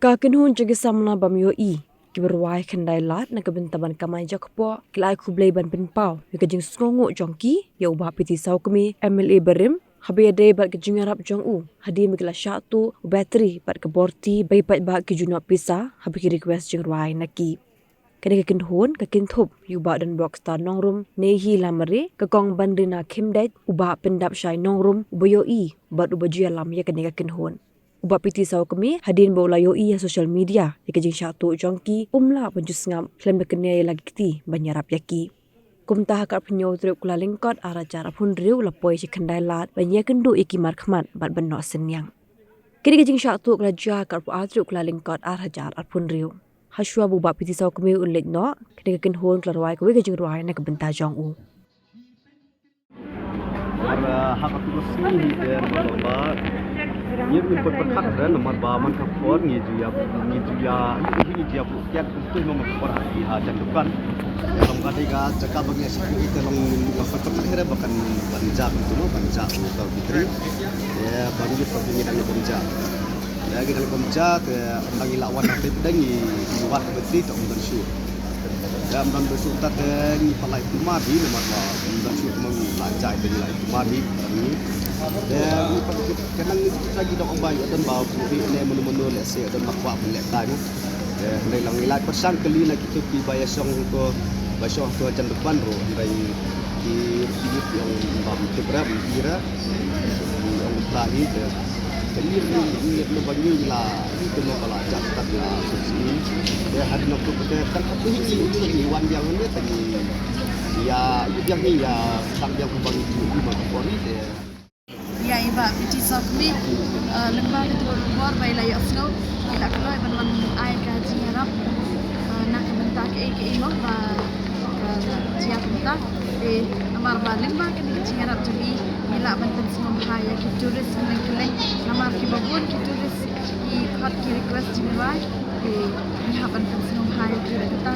Kakenhun jagi samna bamyo kiberwai kendai lat na kebentaban kamai jakpo kilai kublai ban penpau kejing skongo jongki ya ubah piti sau kemi MLA berim habi ade bat kejing arab jong hadi mikla syatu bateri bat keborti bai pat ba kejuna pisa habi ki request jing ruai naki kene kekenhun kekinthup yuba dan box ta nongrum nehi lamare kekong bandrina kimdet ubah pendap syai nongrum ubayo bat ubajia lam ya kene kekenhun Ubah piti sau kami hadin bawa layo ya social media ya kejing syatu jongki umla penjus ngam klem bekene lagi kiti banyarap yaki kumtah kat penyo truk kula lingkot ara cara pun riu lapoi si kendai lat banya kendu iki markmat bat benok senyang kini kejing syatu kula ja kat pu truk kula lingkot ara jar pun riu haswa ubah piti sau kami ulik no kini keken hon kula ruai kowe kejing ruai na kebenta jong hak aku sini dan bapak ia pun berkat dan nomor baman kapor ni dia ini dia tiap itu nomor kapor hati hajan depan kalau ketiga cakap bagi security tolong berkat akhirnya bahkan banjak itu no banjak atau fitri ya banjir perbincangan banjak ya kita banjak bagi lawan hati dangi buat betul tak bersyukur dan bersyukur tadi palai kumari nomor bersyukur mengajar dengan kumari ini dan kadang lagi dok obai dan bawa putih ini menu-menu lesi dan makwa boleh tanya dari lang persan kali lagi tu pi bayar song ko basyo tu acan depan ro dari di yang bam tu berapa kira yang terakhir jadi ini bagi lah itu mau kalau ajak tak lah sini dia hari nak tu kan apa ini wan yang ini tadi ya yang ni ya sang yang bagi di mana pori dia ya iba piti sok mi lembah ketua luar bai layak snow kita keluar ban ai ka jiarap nak bentak ke imo ba jiap bentak amar ba lembah ke jiarap jadi bila banten semua bahaya ki turis keleng amar ki babun ki turis ki khat ki request jiwai ni haban banten semua bahaya ki kita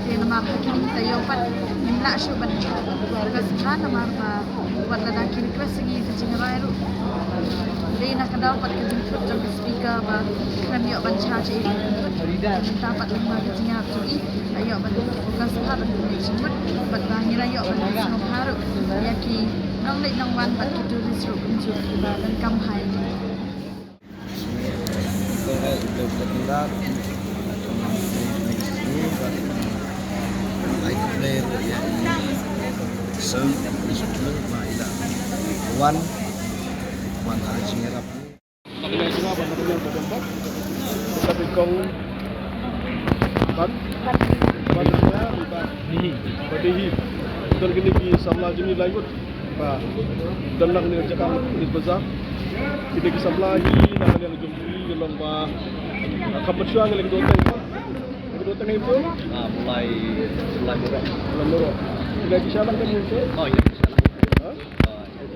amar hakim tayo pat nimla shu ban request amar ba buat ada request lagi kecing rairu dia nak kadau pat kecing truk jam speaker ba kram yo ban charge minta pat lima kecing tu ayo ban fokus har semut pat bangira yo ban semut haru ya ki nong lek nong wan pat kitu risru kunju ba dan kam hai So, it's one hari singerap. Nakalian sila ba nakalian ba tempat? Tapi kong ban sila ba dihi. Dan kini ki samla jini lainut ba dan nak ni cakap ni bazar. Kita ki samla hi nakalian jumpi gelong ba kapat syang lagi dua teng. Dua teng itu? Mulai Murah. Tidak di sana kan itu? Oh iya di sana.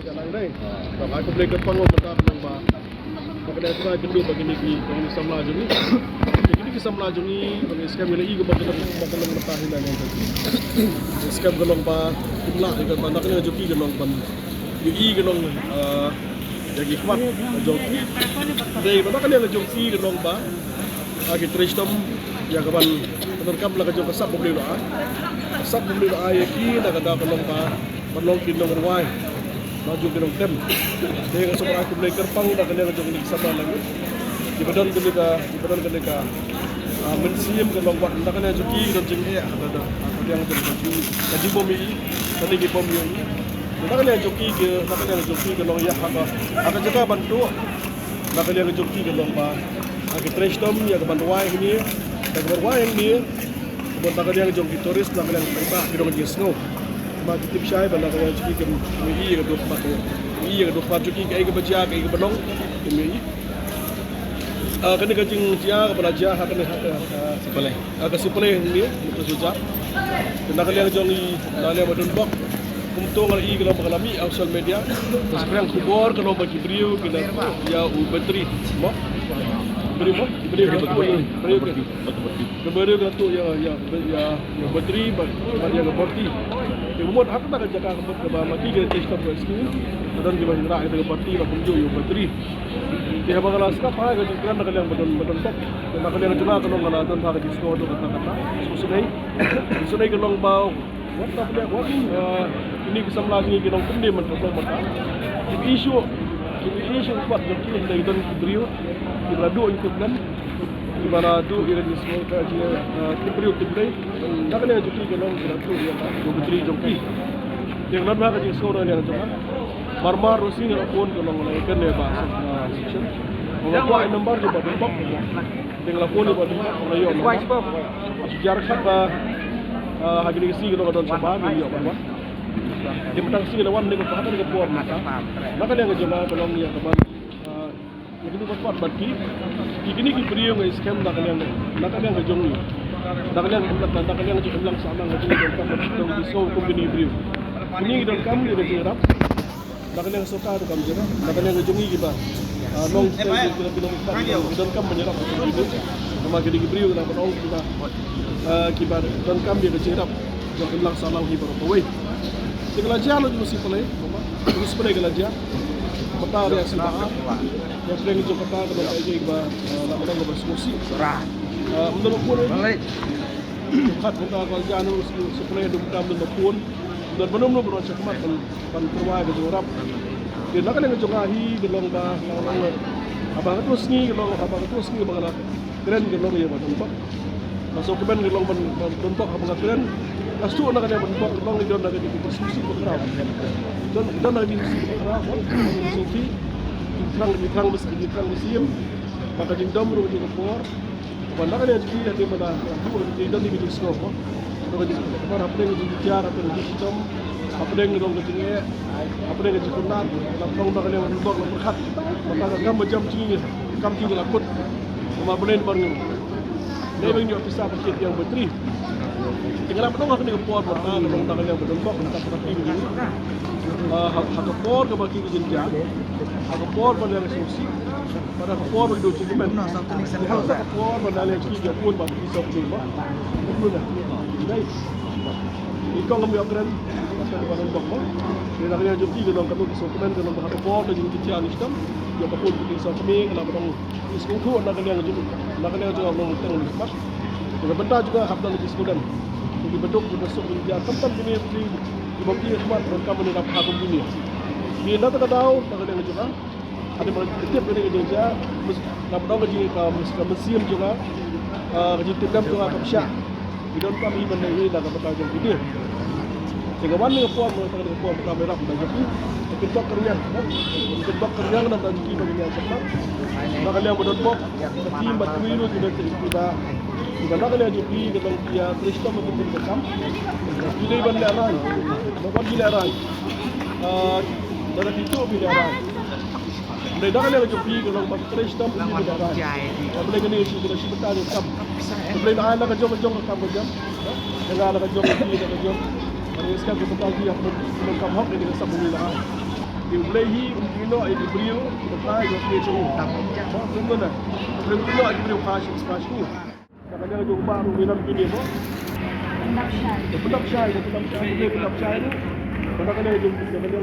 Jalan deh. Kalau aku beli kerpang bentar nambah. Makanya saya kendu bagi ni sama aja ni. Jadi kita sama aja ni bagi skam yang ini kepada makanan bertahan yang tadi. Skam gelong ba jumlah dengan banyak ni joki gelong ban. Joki gelong jadi kuat joki. Jadi banyak ni joki gelong ba. Agi tristom ya kawan menerkam lah kejauh kesap beli doa. Kesap beli doa ya ki nak ada gelong ba. Berlong kinong ruai. Maju ke tem. Dia kan semua aku beli kerpang dah kena ngajak ni sama lagi. Di badan kena mensiam ke lompat dah kena joki dan jengke ada. Aku dia ngajak joki. Kaji bomi, tadi ki bomi ni. Dah kena joki ke long ya apa. Aku jaga bantu. Dah kena joki ke lompat. Aku trash tom ya ke bantu wai ni. Dah berwai ni. Buat dah kena joki turis dah kena kita kira ngajak snow. Bagi tip syai bala kaya cuki ke mi ke dua tempat ke dua cuki ke baja ke belong ke mi kena kacing cia ke belajar kena sepele ke sepele ni betul saja kena kalian jongi dalam badun bok kumtong ngali ke dalam kalami social media sekarang kubor kalau bagi beliau kena ya bateri mo beribu kena tu ya bateri bagi yang berti Kemud hak tak jaga kemud ke mati ke testa rescue dan di bawah rakyat ke parti la kunjo yo bateri. Dia bagala ska pa ga jikran nak yang beton tok. Nak yang juna kalau ngala dan ha ga disko do kata. Sunai ke long bau. Wat tak boleh buat ini kisah lagi ke long kundi men tok mata. Isu buat joki dari don brio di lado itu kan di mana tu ia di semua kerja brio tu beri nak kena joki ke long lado dia do beri joki yang lain nak jadi seorang yang joki marmar rosi ni pun ke long lagi kan dia bahasa section orang tua nombor je buat bok dengan pun buat orang yo sejarah apa hari ni sih kalau don sabah ni yo apa di petang sini lawan dengan perhatian dengan puan mata. Maka dia ngejala kalau ni yang teman. Yang itu buat bagi. Ini beri yang scam nak yang ngejong ni. Nak yang ngejong sana ngejong yang diso company beri. Ini kita kam dia bercerap. Nak yang suka tu kam cerap. Nak yang ngejong ni kita. Long stay kita bilang kita kam menyerap itu. Nama kita beri kita penolong kita dan kam dia bercerap. Jangan bilang salah hibar away. Gelajar lagi mesti pelai, terus pelai gelajar. Kota dia sebab yang sering itu kota kalau kayak iba, nak orang lepas musik. Menurut pun ini, kat kota gelajar nu sepelai dua menurut pun, dan benar-benar berusaha kemat pan perwai ke jorap. Dia nak yang jogahi gelong bah, abang terus ni bagaimana keren gelong ya bang. Masuk ke ben gelong bentuk abang keren. Astu nak ada bentuk gelong ni nak jadi diskusi berkerau. Dan nak diskusi berkerau, diskusi terang musim. Maka jindam ru di kapor. Banda kan jadi ada mana dua jadi di bilik skop. Kalau jadi apa yang jadi cara apa yang sistem apa yang gelong jadi apa yang jadi kunat. Langsung nak ada bentuk berkat. Maka kam macam cini kam tinggal lakut. Cuma boleh baru. Dia bagi ofisa pakit yang berteri. Tinggal apa dong akan dikepor mata kalau tangan yang berdempok entah seperti ini. Hakapor ke bagi jenjang, hakapor pada yang solusi, pada hakapor bagi dua cukup. Hakapor pada yang tiga pun bagi pisau lima. Betul tak? Baik. Ikon kami akan masa di badan bok. Dia nak yang jadi dalam kami pisau kemen dalam hakapor dan yang kecil sistem. Dia kapur pisau kami kalau dong iskuku nak yang juga orang tengok lepas. Dengan benda juga hafal lagi student. Jadi bentuk masuk dia tempat ini di bawah semua mereka mendapat hak ini. Dia nak tahu tak ada juga. Ada setiap kali dia nak tahu jadi ke museum juga. Jadi tiap juga ke Syak. Di dalam kami benda ini nak tahu jadi dia. Sehingga mana puan mereka ada puan kamera dah jadi. Ketok kerja nak tahu jadi bagi dia cepat. Maka dia berdempok. Tim batu itu sudah tidak. Jika nak dia jadi dengan dia Kristen betul betul. Bila bandar Bapak bilaran. Dari itu bilaran. Dari dah kalau joki kalau Bapak Kristen bilaran. Boleh kena isi kita sebentar jam. Boleh nak anak jom kam jam. Dengan anak jom jom. Kalau sekarang kita pagi yang kam hok ini kita sambung lah. Diulehi ino ay brio patay yo kejo. Betul tak? Betul tak brio cash ni. Kadang-kadang juga baru minum gini mo. Pendap syai ni. Kadang-kadang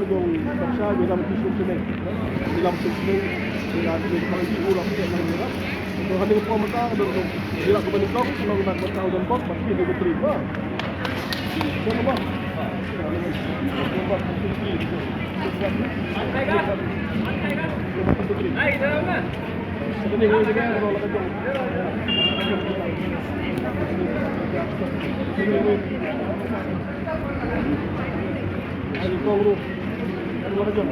juga pendap syai dalam tisu sini. Dalam tisu ni, dalam pagi ulang kita nak. Kalau ada pemata, bila kita bernikah, kalau nak bertahu dan bos, pasti dia berterima. Jangan bos. Hai, dah mana? Ini juga kalau nak jom. Ini kau Ini mana jom?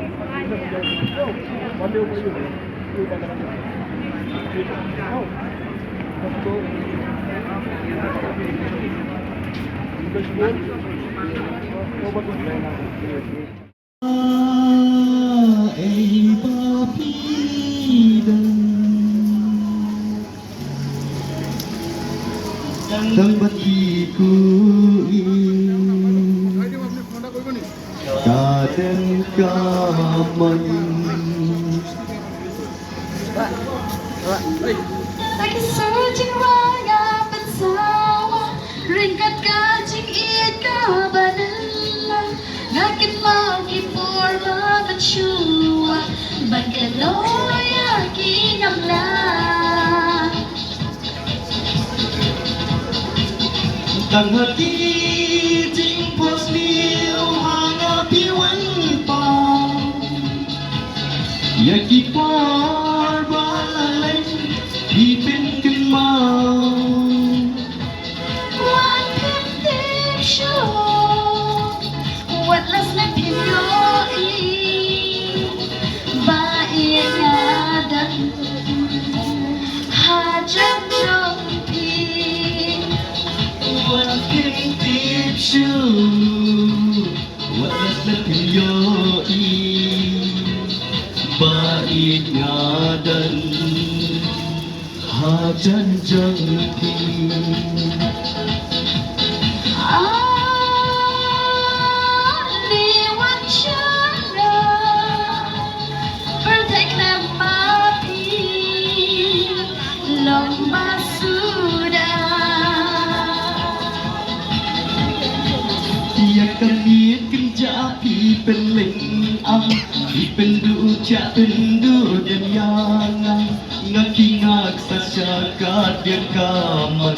Mana boleh jom? Ini mana? Oh, betul. Ini semua. Kau betul. Tempatiku Kaden kamay Nagsurging mga bansawa Ringkat ka jing ikaw banala mau kipur machua bagaloya kinamla Tang hati jing pos liu hanga piwan pa Ya kipar balalay di pen kan mau one can show what last night in your ba iadan hajat jompi What can teach you? What has left in your ear? Bait ngadan hajan jangki Liwan cara bertekad mati lomba sudah Ia kami kerja pi peling ang pi pendu cha pendu dan yang ngaki ngak sasya ka dia kamat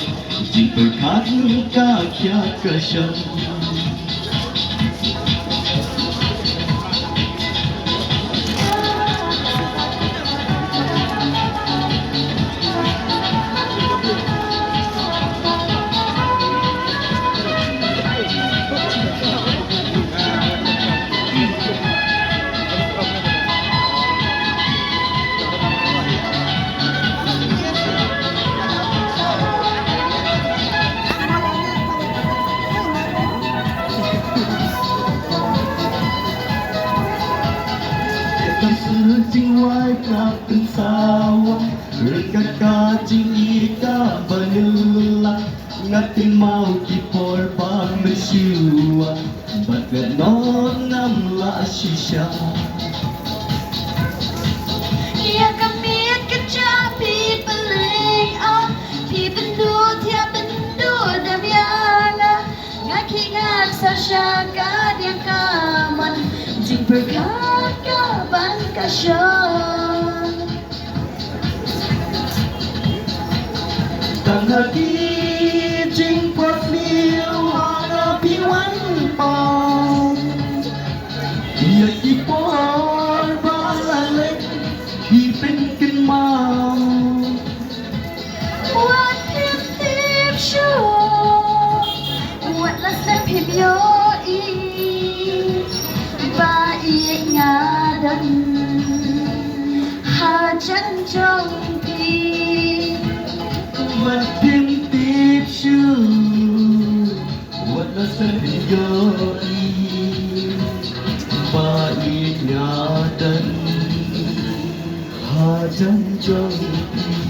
jing berkat ka kya kashan Tâm sự chính hoài cả từng sao Rika ka chính y ka banula Ngatin mau kipor pa mesyua Bat ganon nam la shisha ia kami kecapi peling pi bendu tiap bendu damiana ngaki ngak sasyaka dia kaman jing berkat kaban kasyon Tang hati jing pot liu hana piwan pa Ia kipor balalek di pen kan mau what can tip show what last time him yo ba i ngadan hajan jongki What can teach you? What does it mean? Bait ngadan hajan jangki